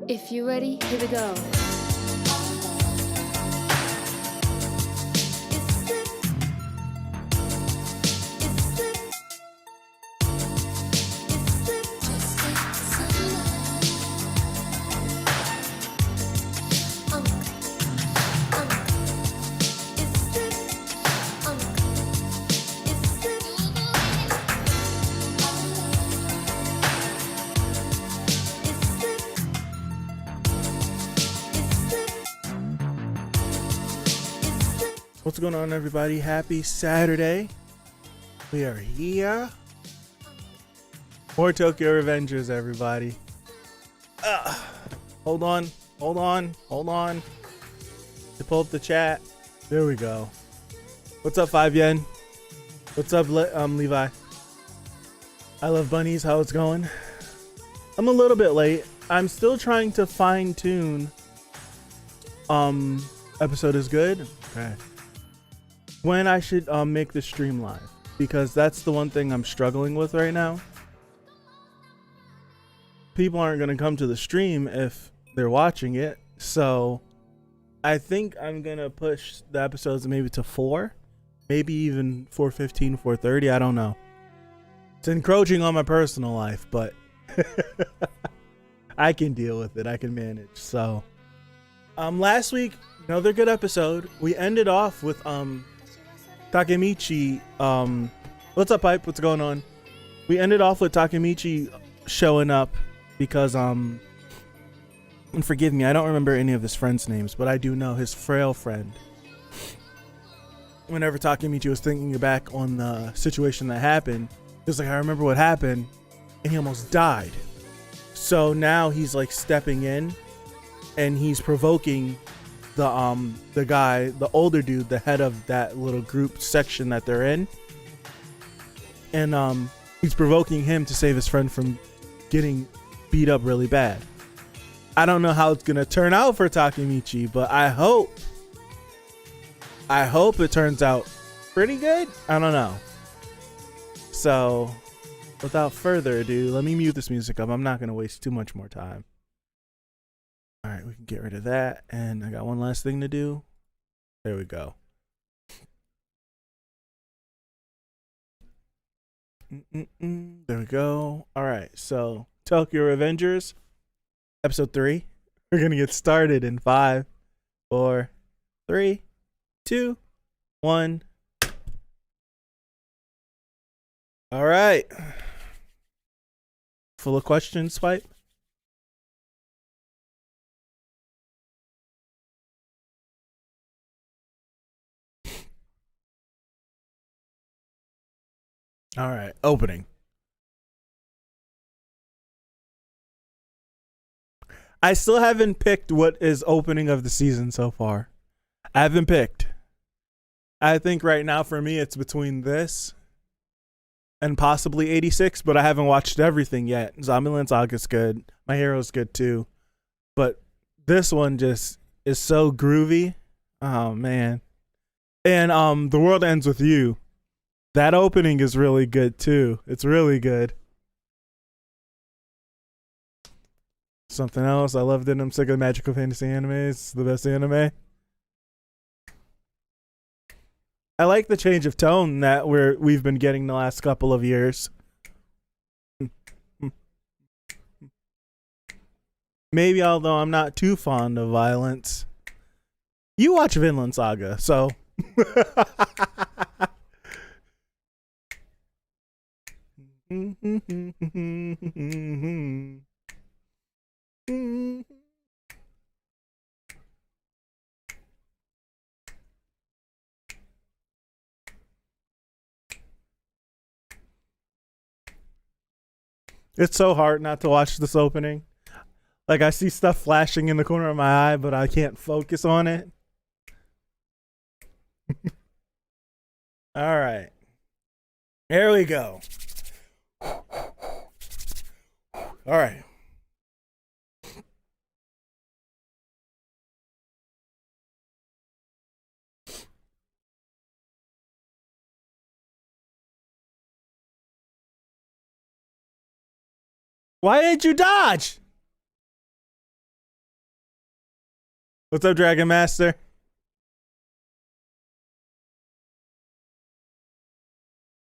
If you're ready, here we go. What's going on, everybody? Happy Saturday. We are here. More Tokyo Revengers, everybody. Hold on. To pull up the chat. There we go. What's up, 5 Yen? What's up, Levi? I love bunnies. How it's going? I'm a little bit late. I'm still trying to fine tune. Episode is good. Okay. When I should make the stream live, because that's the one thing I'm struggling with right now. People aren't going to come to the stream if they're watching it, so I think I'm going to push the episodes maybe to 4, maybe even 4:15, 4:30. I don't know. It's encroaching on my personal life, but I can deal with it. I can manage. So last week, another good episode. We ended off with Takemichi. What's up, Pipe? What's going on? We ended off with Takemichi showing up because and forgive me, I don't remember any of his friends' names, but I do know his frail friend. Whenever Takemichi was thinking back on the situation that happened, he was like, I remember what happened, and he almost died. So now he's like stepping in and he's provoking the guy, the older dude, the head of that little group section that they're in, and he's provoking him to save his friend from getting beat up really bad. I don't know how it's gonna turn out for Takemichi, but I hope it turns out pretty good. I don't know. So without further ado, let me mute this music up. I'm not gonna waste too much more time. All right, we can get rid of that. And I got one last thing to do. There we go. There we go. All right, so Tokyo Revengers, episode 3. We're going to get started in 5, 4, 3, 2, 1. All right. Full of questions, Swipe? All right, opening. I still haven't picked what is opening of the season so far. I haven't picked. I think right now for me it's between this and possibly 86, but I haven't watched everything yet. Zombieland Saga's good. My Hero's good too. But this one just is so groovy. Oh man. And The World Ends With You. That opening is really good too. It's really good. Something else I loved it. I'm sick of magical fantasy animes. It's the best anime. I like the change of tone that we've been getting the last couple of years. Maybe, although I'm not too fond of violence. You watch Vinland Saga, so it's so hard not to watch this opening. Like, I see stuff flashing in the corner of my eye, but I can't focus on it. All right. Here we go. All right. Why didn't you dodge? What's up, Dragon Master?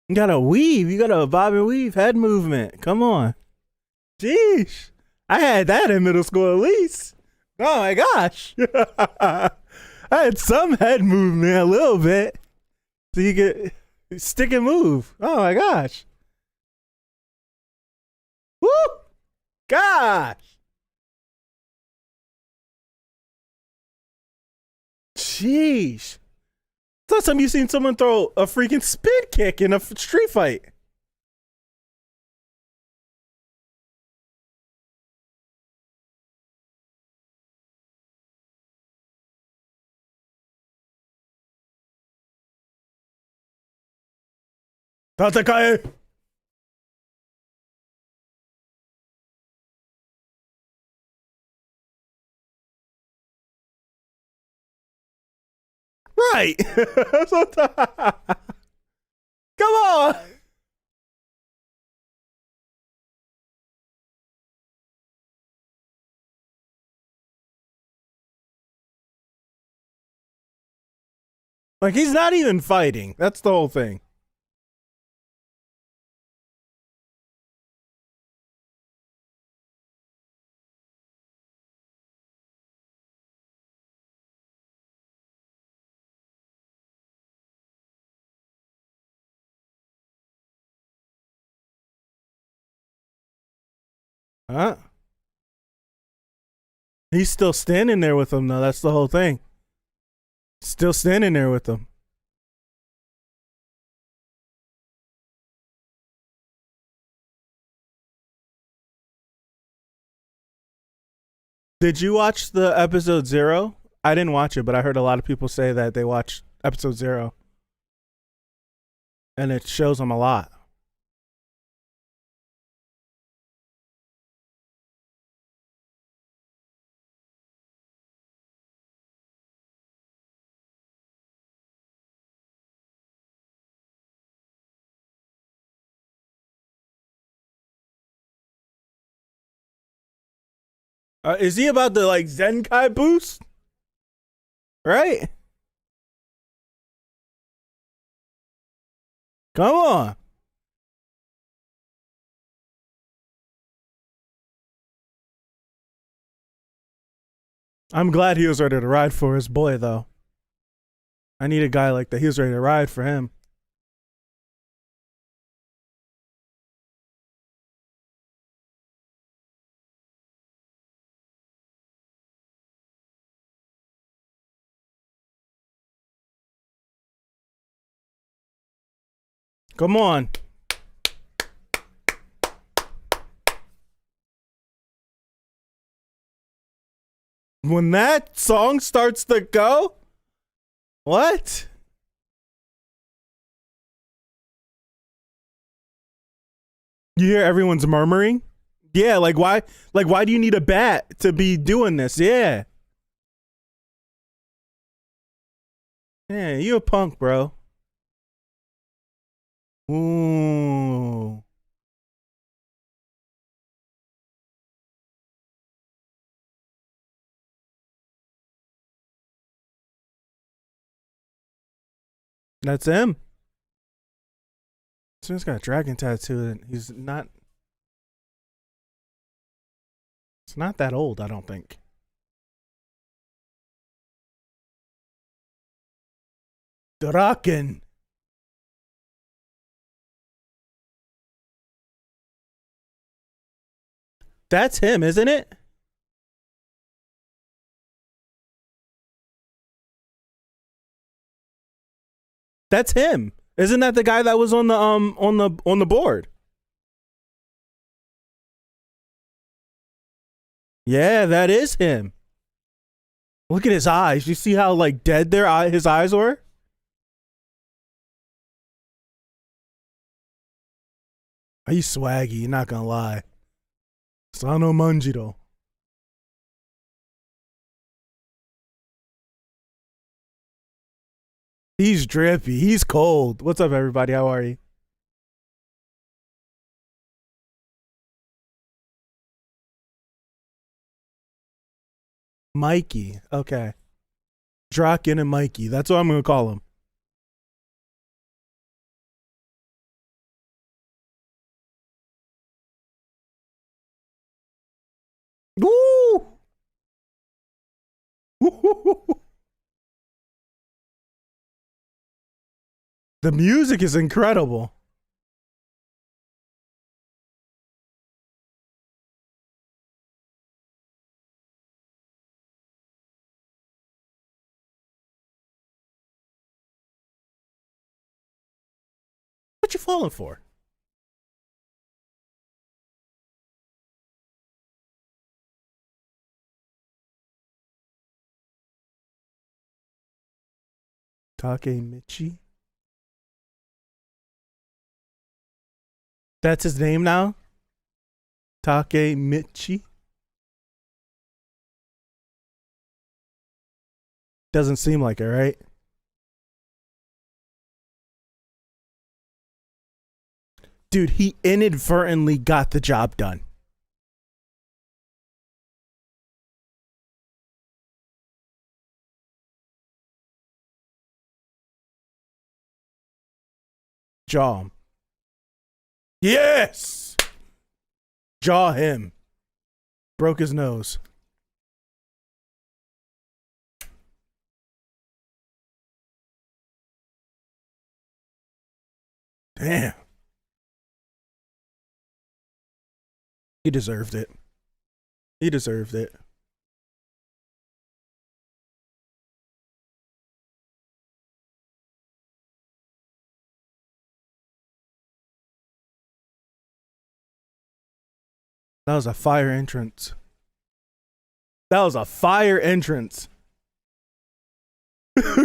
You gotta weave. You gotta bob and weave head movement. Come on. Jeez. I had that in middle school at least. Oh my gosh. I had some head movement a little bit. So you could stick and move. Oh my gosh. Woo! Gosh. Jeez. Last time you seen someone throw a freaking spin kick in a street fight. Tatakae. Right. Come on. Like, he's not even fighting. That's the whole thing. Huh? He's still standing there with him, though. That's the whole thing. Still standing there with him. Did you watch the episode 0? I didn't watch it, but I heard a lot of people say that they watched episode 0. And it shows them a lot. Is he about to like Zenkai boost? Right? Come on. I'm glad he was ready to ride for his boy, though. I need a guy like that. He was ready to ride for him. Come on. When that song starts to go, what? You hear everyone's murmuring? Yeah, like why do you need a bat to be doing this? Yeah. Yeah, you a punk, bro. Ooh. That's him. This man's got a dragon tattoo and he's not. It's not that old, I don't think. Draken. That's him, isn't it? That's him. Isn't that the guy that was on the board? Yeah, that is him. Look at his eyes. You see how like dead his eyes were? He's swaggy, you're not gonna lie. Sano Manjiro. He's drippy. He's cold. What's up, everybody? How are you? Mikey. Okay. Draken and Mikey. That's what I'm going to call him. Woo! The music is incredible. What you falling for? Takemichi? That's his name now? Takemichi? Doesn't seem like it, right? Dude, he inadvertently got the job done. Jaw him. Yes! Jaw him. Broke his nose. Damn. He deserved it. He deserved it. That was a fire entrance. That was a fire entrance.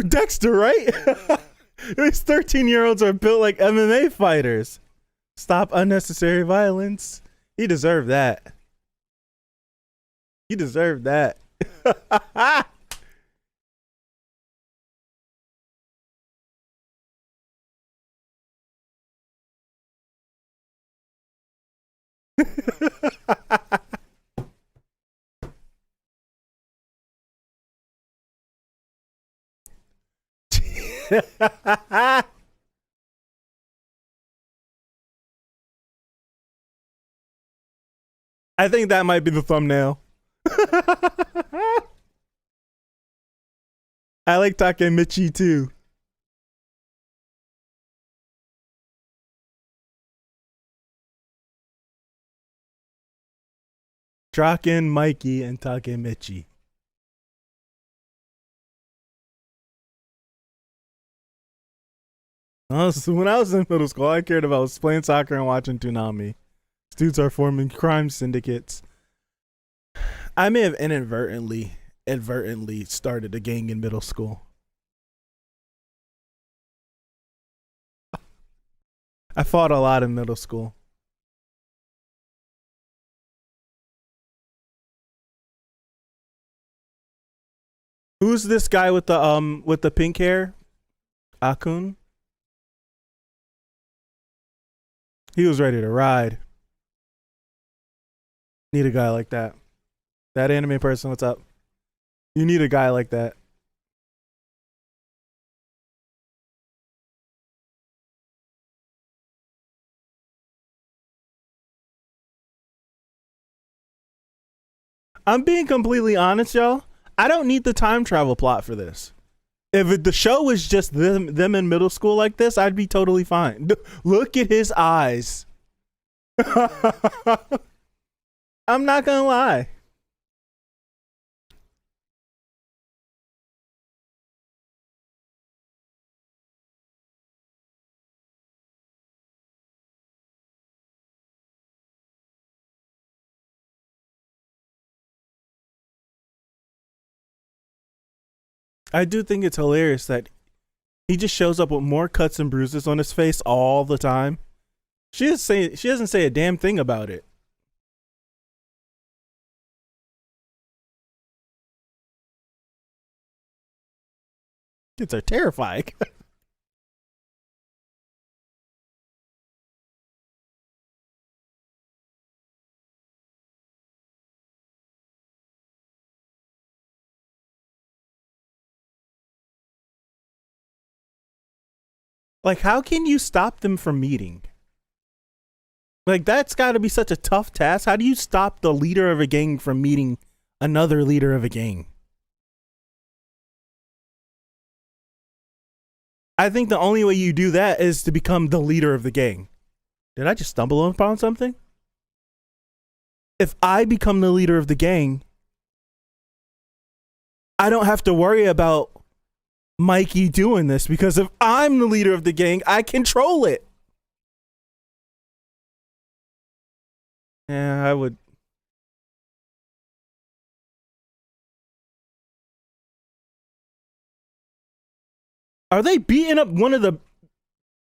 Dexter, right? These 13-year-olds are built like MMA fighters. Stop unnecessary violence. He deserved that. He deserved that. I think that might be the thumbnail. I like Takemichi too. Draken, Mikey, and Takemichi. When I was in middle school, all I cared about was playing soccer and watching Toonami. Dudes are forming crime syndicates. I may have inadvertently started a gang in middle school. I fought a lot in middle school. Who's this guy with the pink hair? Akun? He was ready to ride. Need a guy like that. That anime person, what's up? You need a guy like that. I'm being completely honest, y'all. I don't need the time travel plot for this. If the show was just them in middle school like this, I'd be totally fine. Look at his eyes. I'm not gonna lie. I do think it's hilarious that he just shows up with more cuts and bruises on his face all the time. She doesn't say a damn thing about it. Kids are terrifying. Like, how can you stop them from meeting? Like, that's got to be such a tough task. How do you stop the leader of a gang from meeting another leader of a gang? I think the only way you do that is to become the leader of the gang. Did I just stumble upon something? If I become the leader of the gang, I don't have to worry about Mikey doing this, because if I'm the leader of the gang, I control it. Yeah, I would. Are they beating up one of the...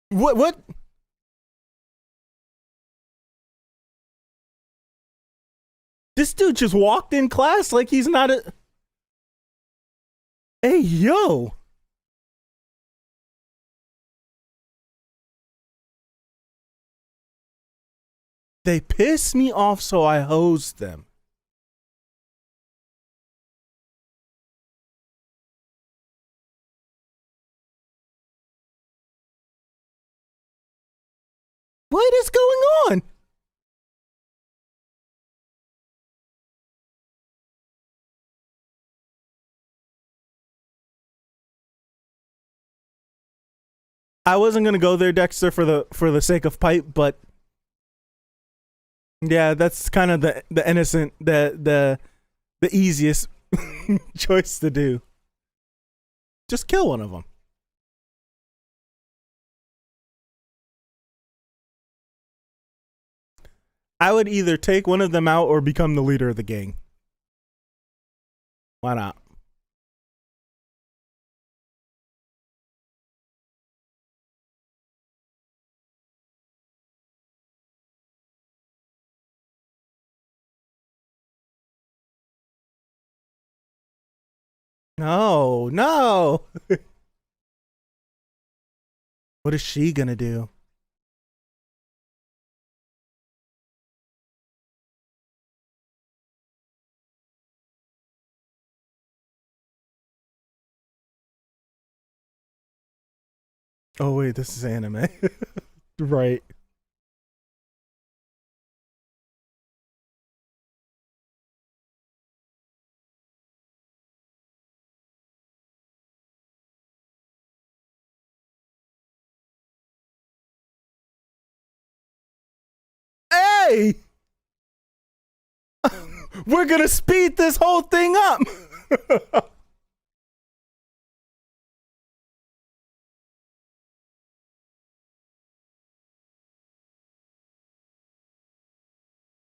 What? This dude just walked in class like he's not a... Hey, yo. They piss me off, so I hosed them. What is going on? I wasn't gonna go there, Dexter, for the sake of pipe, but yeah, that's kind of the innocent, the easiest choice to do. Just kill one of them. I would either take one of them out or become the leader of the gang. Why not? No, no. What is she gonna do? Oh wait, this is anime. Right. Hey! We're gonna speed this whole thing up.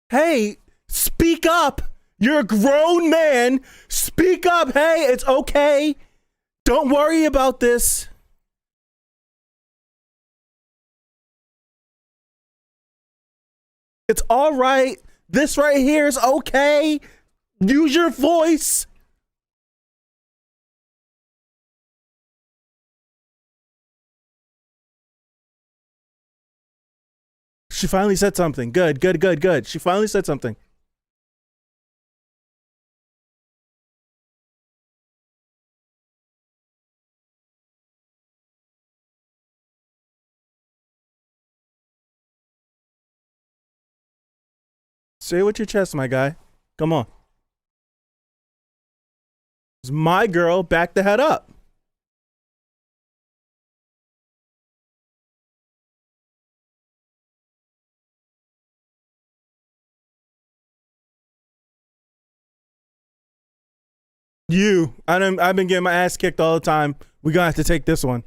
Hey, speak up. You're a grown man. Speak up. Hey, it's okay. Don't worry about this. It's all right. This right here is okay. Use your voice. She finally said something. Good, good, good, good. She finally said something. Say it with your chest, my guy. Come on. It's my girl. Back the head up. I've been getting my ass kicked all the time. We're gonna have to take this one.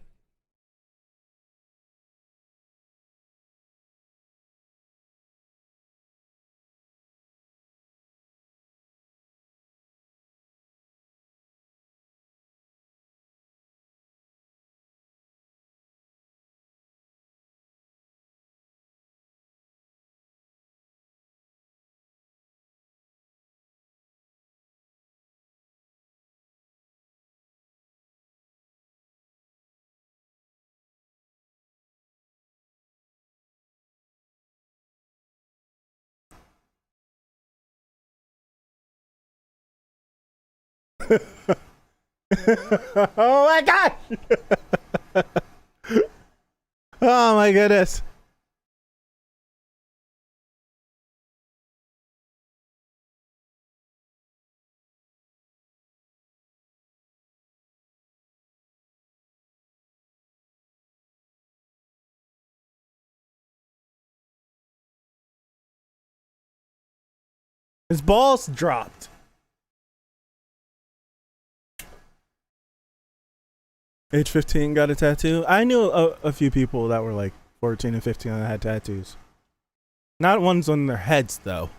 Oh my god! Oh my goodness. His balls dropped. Age 15 got a tattoo. I knew a few people that were like 14 and 15 that had tattoos. Not ones on their heads, though.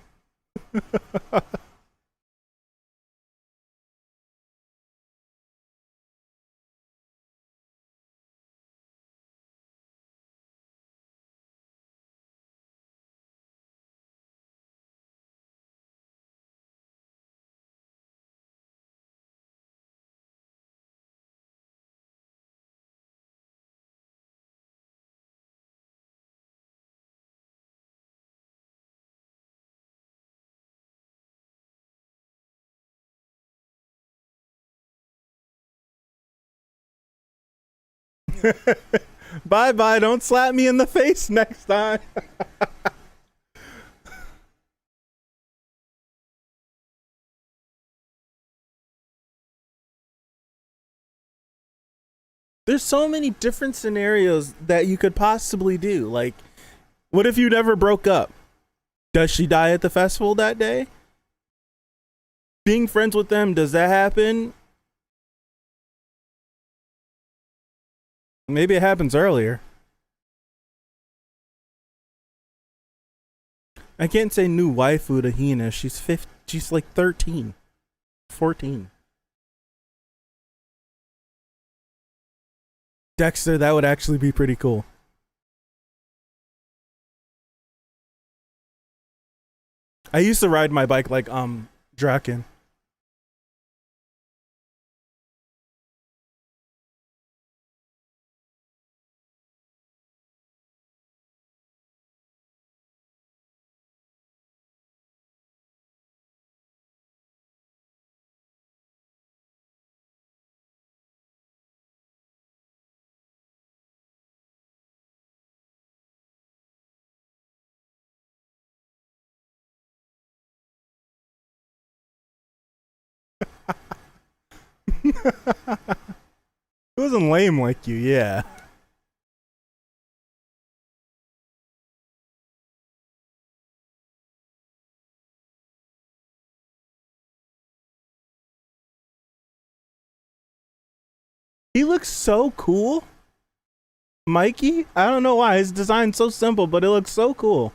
Bye bye. Don't slap me in the face next time. There's so many different scenarios that you could possibly do. Like, what if you never broke up? Does she die at the festival that day? Being friends with them, does that happen? Maybe it happens earlier. I can't say new waifu to Hina. She's 15. She's like 13, 14. Dexter, that would actually be pretty cool. I used to ride my bike like Draken. It wasn't lame like you, yeah. He looks so cool. Mikey? I don't know why. His design's so simple, but it looks so cool.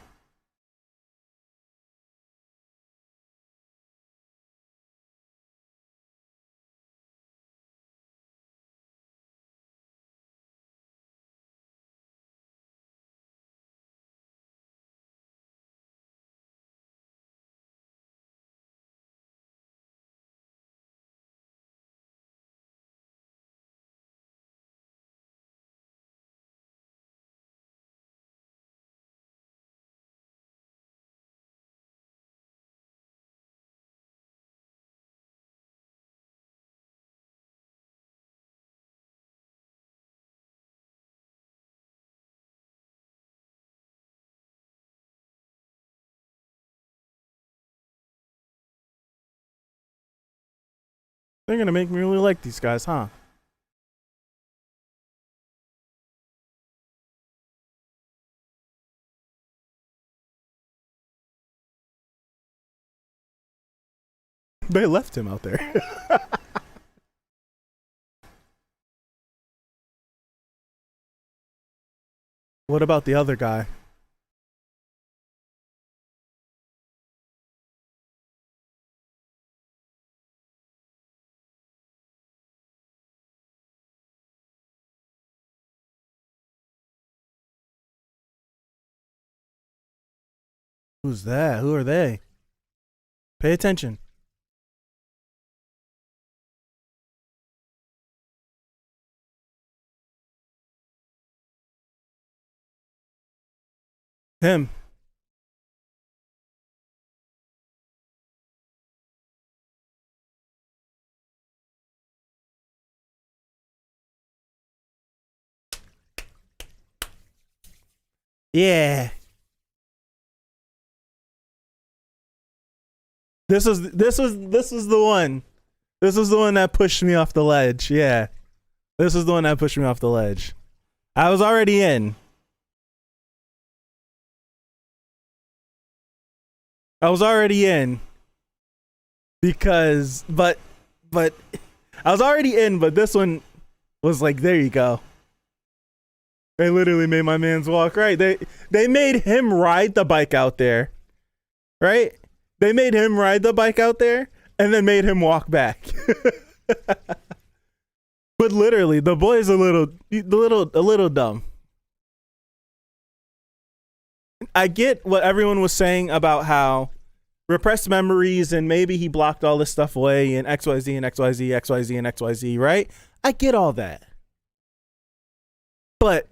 They're gonna make me really like these guys, huh? They left him out there. What about the other guy? Who's that? Who are they? Pay attention. Him. Yeah. This was the one. This was the one that pushed me off the ledge. Yeah. This was the one that pushed me off the ledge. I was already in. I was already in because but I was already in, but this one was like, there you go. They literally made my man's walk, right? They made him ride the bike out there. Right? They made him ride the bike out there and then made him walk back. But literally, the boy's a little dumb. I get what everyone was saying about how repressed memories and maybe he blocked all this stuff away and XYZ and XYZ, XYZ and XYZ, right? I get all that. But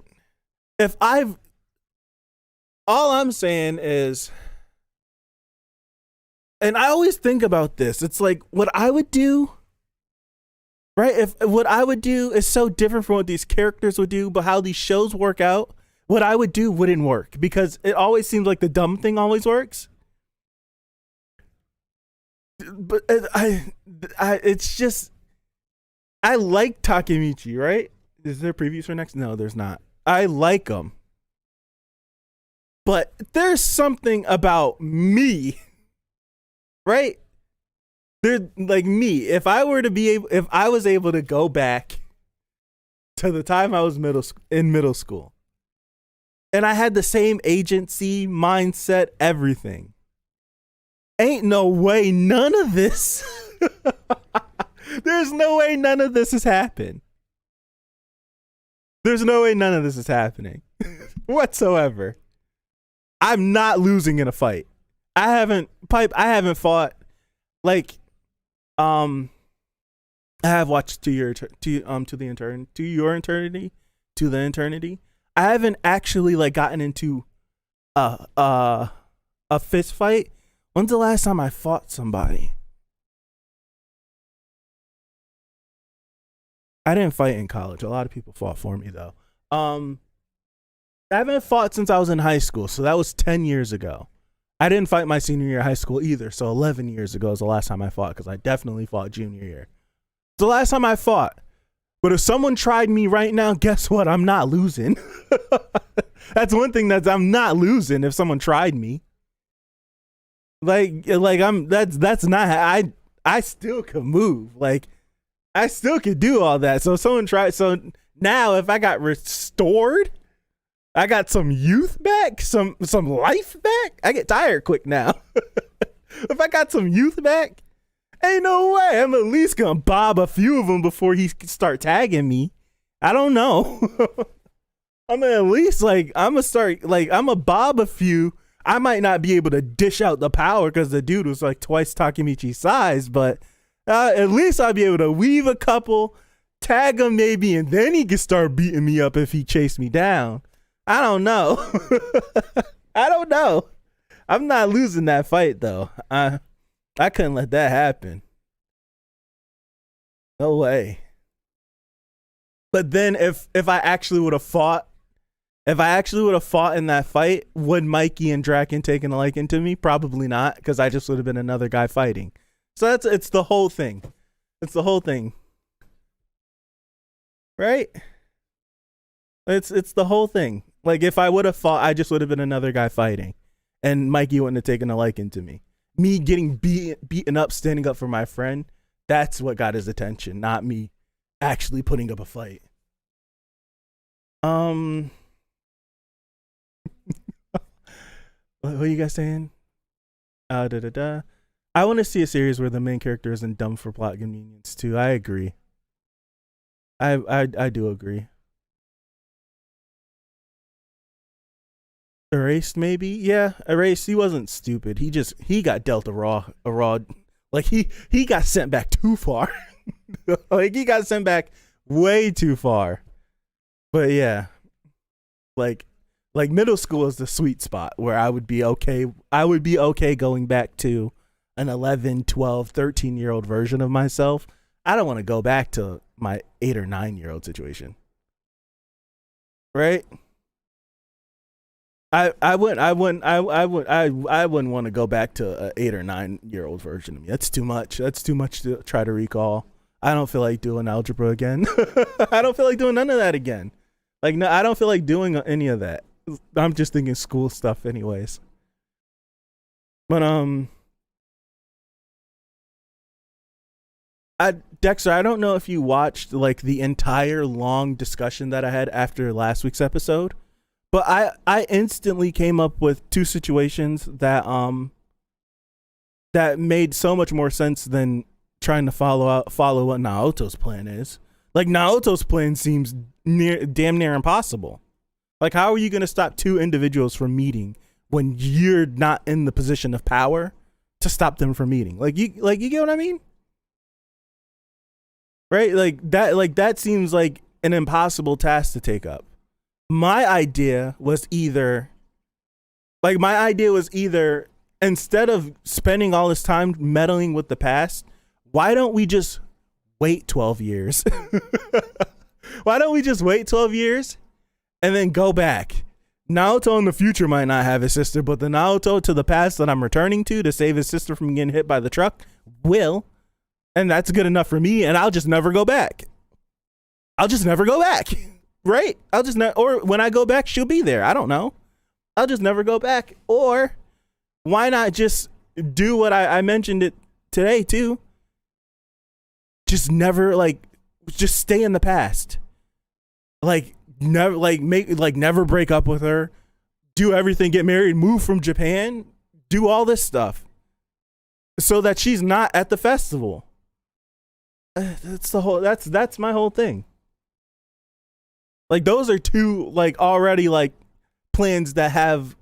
all I'm saying is, and I always think about this, it's like what I would do, right? If what I would do is so different from what these characters would do, but how these shows work out, what I would do wouldn't work because it always seems like the dumb thing always works. But it's just, I like Takemichi, right? Is there previews for next? No, there's not. I like him. But there's something about me, right? They're like me. If I was able to go back to the time I was in middle school, and I had the same agency, mindset, everything, ain't no way none of this. There's no way none of this has happened. There's no way none of this is happening whatsoever. I'm not losing in a fight. I haven't fought like I have watched to your eternity. I haven't actually like gotten into a fist fight. When's the last time I fought somebody? I didn't fight in college. A lot of people fought for me though. I haven't fought since I was in high school, so that was 10 years ago. I didn't fight my senior year of high school either, so 11 years ago is the last time I fought because I definitely fought junior year. It's the last time I fought. But if someone tried me right now, guess what? I'm not losing. That's one thing I'm not losing if someone tried me. Like that's not I still could move. Like I still could do all that. So someone tried. So now if I got restored, I got some youth back, some life back. I get tired quick now. If I got some youth back, ain't no way. I'm at least gonna bob a few of them before he start tagging me. I don't know. I'm at least I'm gonna bob a few. I might not be able to dish out the power because the dude was like twice Takemichi's size, but at least I'll be able to weave a couple, tag him maybe, and then he can start beating me up if he chased me down. I don't know. I don't know. I'm not losing that fight though. I couldn't let that happen. No way. But then if I actually would have fought in that fight, would Mikey and Draken taken a liking to me? Probably not, because I just would have been another guy fighting. So it's the whole thing. It's the whole thing. Right? It's the whole thing. Like if I would have fought, I just would have been another guy fighting. And Mikey wouldn't have taken a liking to me. Me getting beaten up, standing up for my friend, that's what got his attention, not me actually putting up a fight. What are you guys saying? I want to see a series where the main character isn't dumb for plot convenience too. I agree. I do agree. Erased, maybe? Yeah, Erased. He wasn't stupid. He got dealt a raw like he got sent back too far. Like he got sent back way too far. But yeah. Like middle school is the sweet spot where I would be okay. I would be okay going back to an 11, 12, 13-year-old version of myself. I don't want to go back to my 8 or 9-year-old situation. Right? I wouldn't want to go back to an 8 or 9 year old version of me. That's too much. That's too much to try to recall. I don't feel like doing algebra again. I don't feel like doing none of that again. Like, no, I don't feel like doing any of that. I'm just thinking school stuff anyways. But Dexter, I don't know if you watched like the entire long discussion that I had after last week's episode, but I instantly came up with two situations that that made so much more sense than trying to follow what Naoto's plan is. Like, Naoto's plan seems damn near impossible. Like, how are you going to stop two individuals from meeting when you're not in the position of power to stop them from meeting? Like, you get what I mean? Right? Like that seems like an impossible task to take up. My idea was either instead of spending all this time meddling with the past, why don't we just wait 12 years? Why don't we just wait 12 years and then go back? Naoto in the future might not have his sister, but the Naoto to the past that I'm returning to save his sister from getting hit by the truck will. And that's good enough for me, and I'll just never go back. Right? Or when I go back, she'll be there. I don't know. I'll just never go back. Or why not just do what I mentioned it today too? Just never just stay in the past. Never break up with her. Do everything, get married, move from Japan, do all this stuff. So that she's not at the festival. That's my whole thing. Like, those are two already plans that have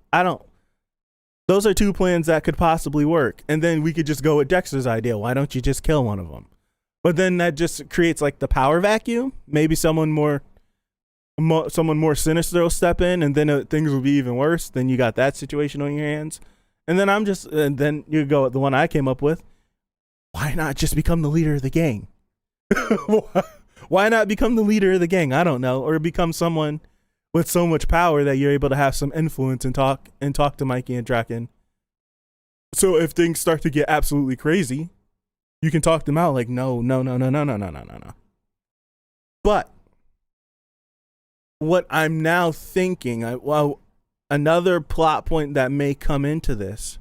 those are two plans that could possibly work. And then we could just go with Dexter's idea. Why don't you just kill one of them? But then that just creates the power vacuum. Maybe someone more sinister will step in, and then things will be even worse. Then you got that situation on your hands. And then you go with the one I came up with. Why not just become the leader of the gang? Why not become the leader of the gang? I don't know. Or become someone with so much power that you're able to have some influence and talk to Mikey and Draken. So if things start to get absolutely crazy, you can talk them out no. But what I'm now thinking, another plot point that may come into this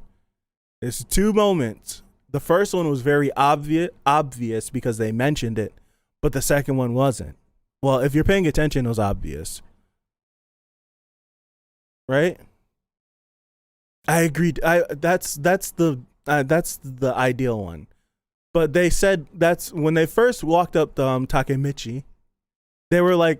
is two moments. The first one was very obvious because they mentioned it, but the second one wasn't. Well, if you're paying attention, it was obvious. Right? I agreed. That's the ideal one. But they said that's when they first walked up the Takemichi, they were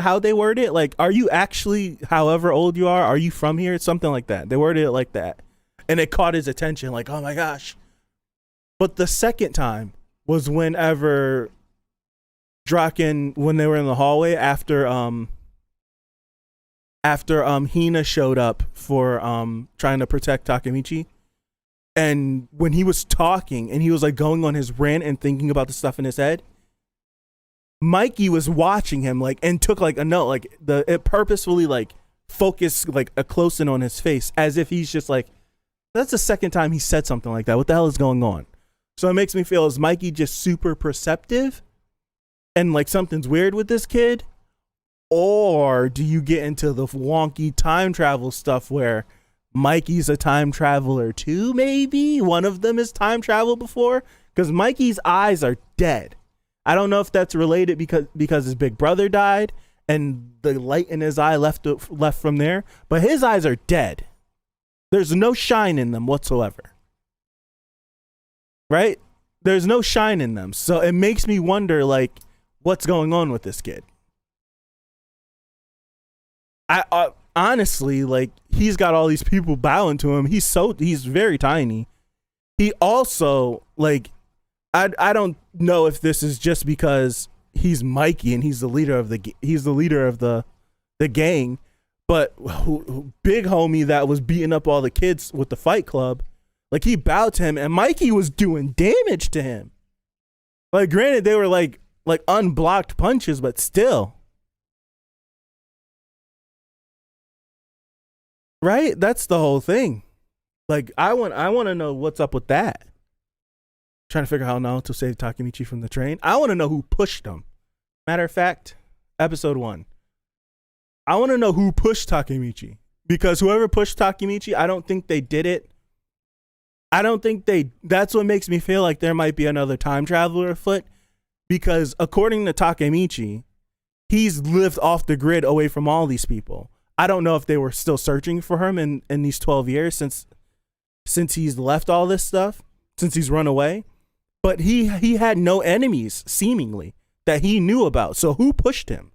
how they word it, are you actually however old you are you from here? It's something like that. They worded it like that, and it caught his attention, oh my gosh. But the second time was whenever Draken, when they were in the hallway after Hina showed up for trying to protect Takemichi, and when he was talking and he was going on his rant and thinking about the stuff in his head, Mikey was watching him and took a note, it purposefully focused a close in on his face, as if he's just that's the second time he said something like that. What the hell is going on? So it makes me feel, is Mikey just super perceptive and something's weird with this kid? Or do you get into the wonky time travel stuff where Mikey's a time traveler too? Maybe one of them has time traveled before, because Mikey's eyes are dead. I don't know if that's related because his big brother died and the light in his eye left from there, but his eyes are dead. There's no shine in them whatsoever. Right? There's no shine in them. So it makes me wonder what's going on with this kid. I honestly, he's got all these people bowing to him. He's very tiny. He also I don't know if this is just because he's Mikey and he's the leader of the gang, but big homie that was beating up all the kids with the Fight Club, he bowed to him, and Mikey was doing damage to him. Granted, they were unblocked punches, but still. Right? That's the whole thing. Like I want to know what's up with that. Trying to figure out how Naruto saved Takemichi from the train. I want to know who pushed him. Matter of fact, episode 1. I want to know who pushed Takemichi. Because whoever pushed Takemichi, I don't think they did it. I don't think that's what makes me feel like there might be another time traveler afoot. Because according to Takemichi, he's lived off the grid away from all these people. I don't know if they were still searching for him in these 12 years since he's left all this stuff, since he's run away. But he had no enemies, seemingly, that he knew about. So who pushed him?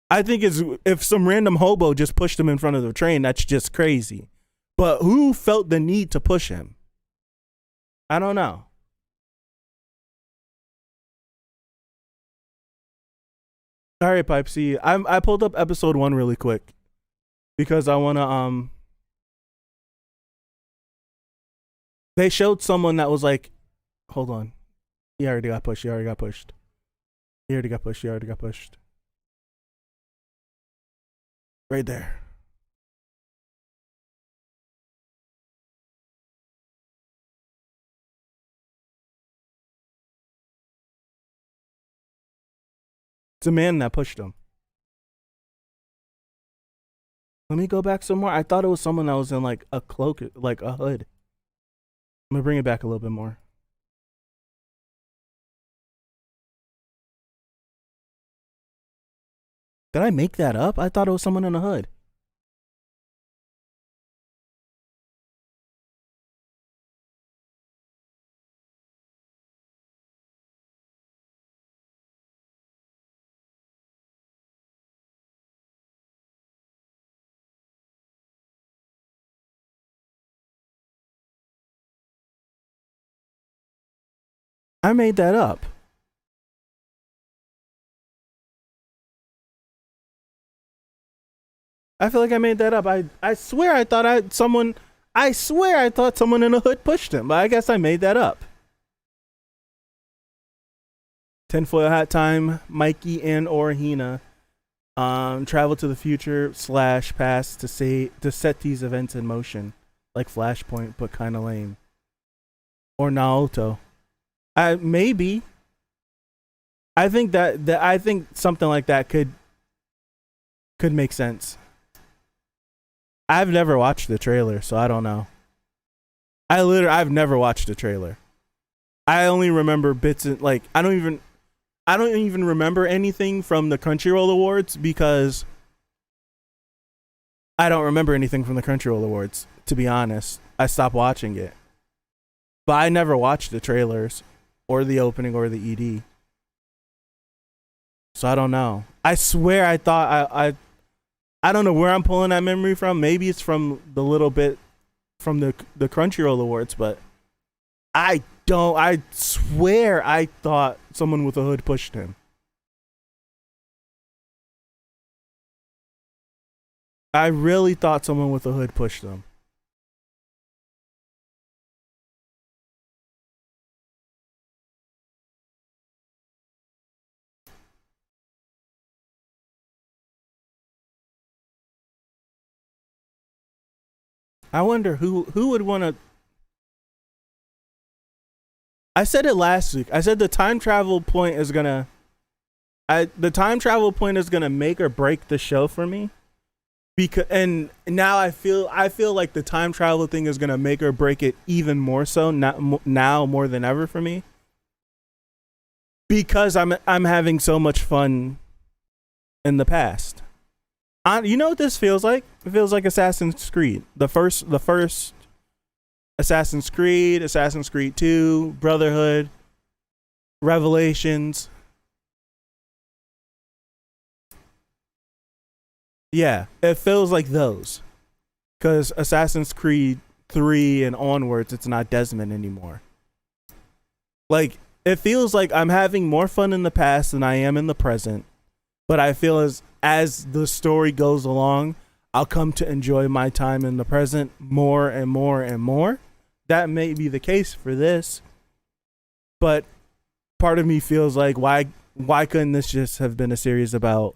I think if some random hobo just pushed him in front of the train, that's just crazy. But who felt the need to push him? I don't know. All right, Pipe C. I pulled up episode 1 really quick because I want to they showed someone that was like, hold on. He already got pushed. He already got pushed. Right there. It's a man that pushed him. Let me go back some more. I thought it was someone that was in like a cloak, like a hood. I'm gonna bring it back a little bit more. Did I make that up? I thought it was someone in a hood. I made that up. I feel like I made that up. I swear I thought someone in a hood pushed him, but I guess I made that up. Tinfoil hat time. Mikey and or Hina travel to the future / past to set these events in motion, like Flashpoint, but kind of lame. Or Naruto. Maybe. I think I think something like that could make sense. I've never watched the trailer, so I don't know. I've never watched the trailer. I only remember bits and like I don't even remember anything from the Crunchyroll Awards because I don't remember anything from the Crunchyroll Awards, to be honest. I stopped watching it. But I never watched the trailers or the opening or the ED. So I don't know. I swear I thought I don't know where I'm pulling that memory from. Maybe it's from the little bit from the Crunchyroll Awards, but I swear I thought someone with a hood pushed him. I really thought someone with a hood pushed him. I wonder who would want to. I said it last week. I said the time travel point is gonna make or break the show for me. And now I feel like the time travel thing is gonna make or break it even more so now more than ever for me. Because I'm having so much fun in the past. You know what this feels like? It feels like Assassin's Creed. The first Assassin's Creed 2, Brotherhood, Revelations. Yeah, it feels like those. Because Assassin's Creed 3 and onwards, it's not Desmond anymore. Like, it feels like I'm having more fun in the past than I am in the present. But I feel as the story goes along, I'll come to enjoy my time in the present more and more and more. That may be the case for this. But part of me feels like why couldn't this just have been a series about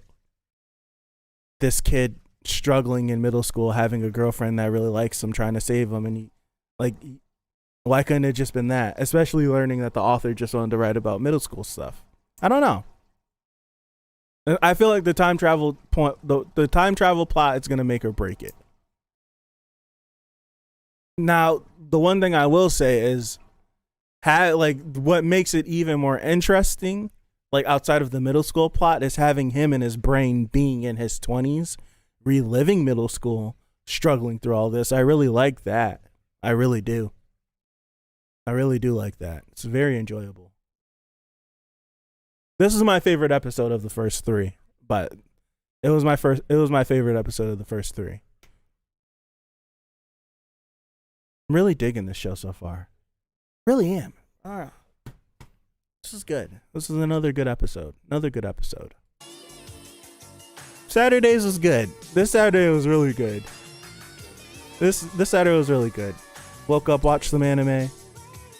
this kid struggling in middle school, having a girlfriend that really likes him, trying to save him, and he, like, why couldn't it just been that? Especially learning that the author just wanted to write about middle school stuff. I don't know. I feel like the time travel point, the time travel plot is gonna make or break it. Now, the one thing I will say is, what makes it even more interesting, like outside of the middle school plot, is having him in his brain being in his 20s, reliving middle school, struggling through all this. I really like that. I really do. I really do like that. It's very enjoyable. This is my favorite episode of the first 3, but it was my favorite episode of the first 3. I'm really digging this show so far. Really am. This is good. This is another good episode. Saturdays was good. This Saturday was really good. This Saturday was really good. Woke up, watched some anime.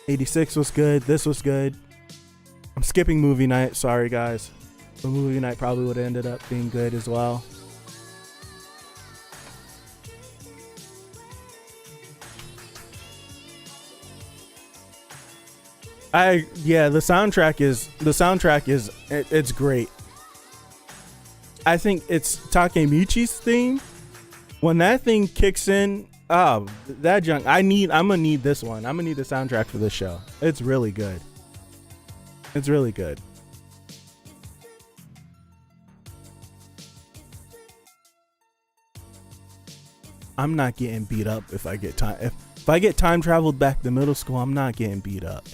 86 was good. This was good. I'm skipping movie night. Sorry, guys. The movie night probably would have ended up being good as well. The soundtrack is it's great. I think it's Takemichi's theme. When that thing kicks in, that junk. I'm gonna need this one. I'm gonna need the soundtrack for this show. It's really good. It's really good. I'm not getting beat up if I get time traveled back to middle school. I'm not getting beat up.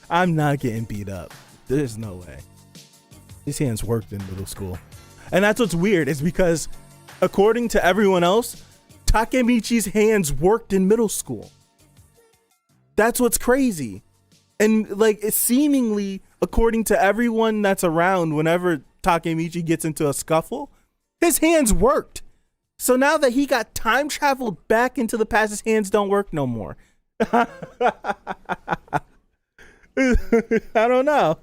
I'm not getting beat up. There's no way. His hands worked in middle school. And that's what's weird, is because according to everyone else, Takemichi's hands worked in middle school. That's what's crazy. And like, it's seemingly, according to everyone that's around, whenever Takemichi gets into a scuffle, his hands worked. So now that he got time traveled back into the past, his hands don't work no more. I don't know.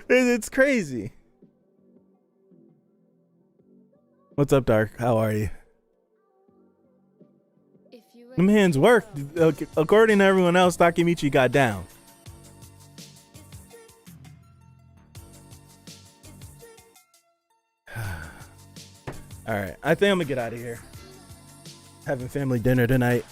It's crazy. What's up, Dark? How are you? Them hands worked. According to everyone else, Takemichi got down. All right, I think I'm gonna get out of here. Having family dinner tonight.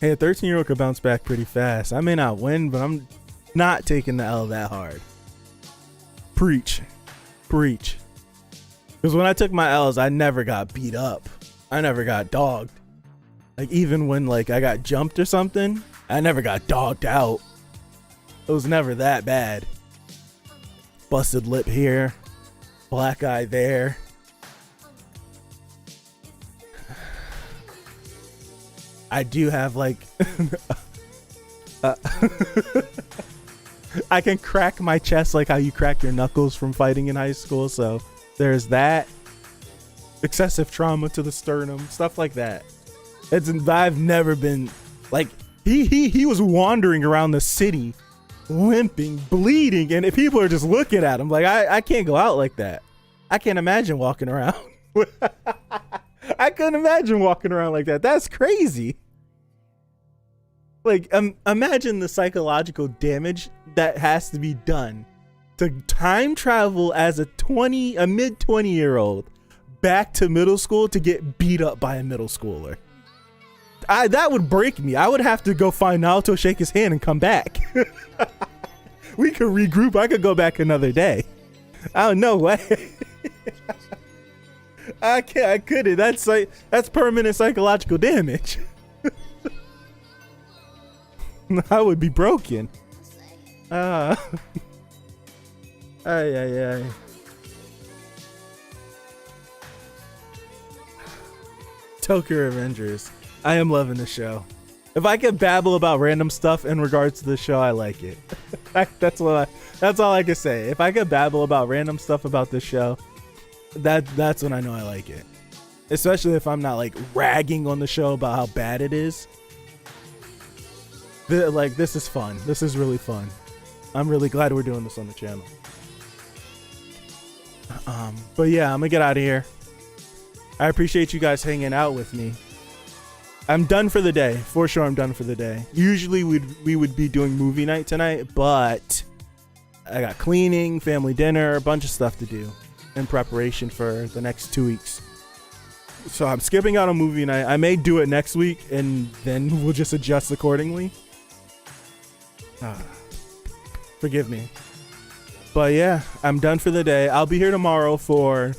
Hey, a 13-year-old could bounce back pretty fast. I may not win, but I'm not taking the L that hard. Preach. Because when I took my L's, I never got beat up. I never got dogged. Like, even when like I got jumped or something, I never got dogged out. It was never that bad. Busted lip here, black eye there. I do have like I can crack my chest like how you crack your knuckles from fighting in high school, so there's that. Excessive trauma to the sternum, stuff like that. I've never been like he was wandering around the city limping, bleeding, and if people are just looking at him like, I can't go out like that. I can't imagine walking around. I couldn't imagine walking around like that. That's crazy. Like, imagine the psychological damage that has to be done to time travel as a mid 20-year-old back to middle school to get beat up by a middle schooler. That would break me. I would have to go find Naruto, shake his hand, and come back. We could regroup. I could go back another day. Oh, no way. I couldn't. That's permanent psychological damage. I would be broken. Ay. Tokyo Revengers. I am loving the show. If I could babble about random stuff in regards to the show, I like it. That's all I can say. If I could babble about random stuff about this show, that's when I know I like it. Especially if I'm not like ragging on the show about how bad it is. Like, this is fun. This is really fun. I'm really glad we're doing this on the channel. But yeah, I'm gonna get out of here. I appreciate you guys hanging out with me. I'm done for the day. For sure, I'm done for the day. Usually we would be doing movie night tonight, but I got cleaning, family dinner, a bunch of stuff to do in preparation for the next 2 weeks. So I'm skipping out on movie night. I may do it next week, and then we'll just adjust accordingly. Forgive me. But yeah, I'm done for the day. I'll be here tomorrow for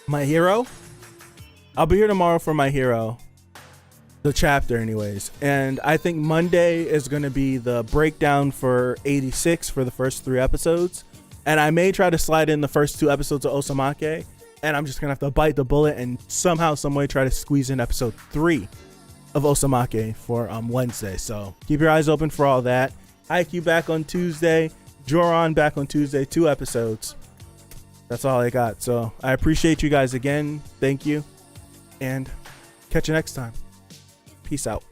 My Hero. The chapter anyways. And I think Monday is going to be the breakdown for 86 for the first 3 episodes. And I may try to slide in the first 2 episodes of Osamake. And I'm just going to have to bite the bullet and somehow, some way try to squeeze in episode 3 of Osamake for Wednesday. So keep your eyes open for all that. Haikyuu back on Tuesday. Joran back on Tuesday. 2 episodes. That's all I got. So I appreciate you guys again. Thank you. And catch you next time. Peace out.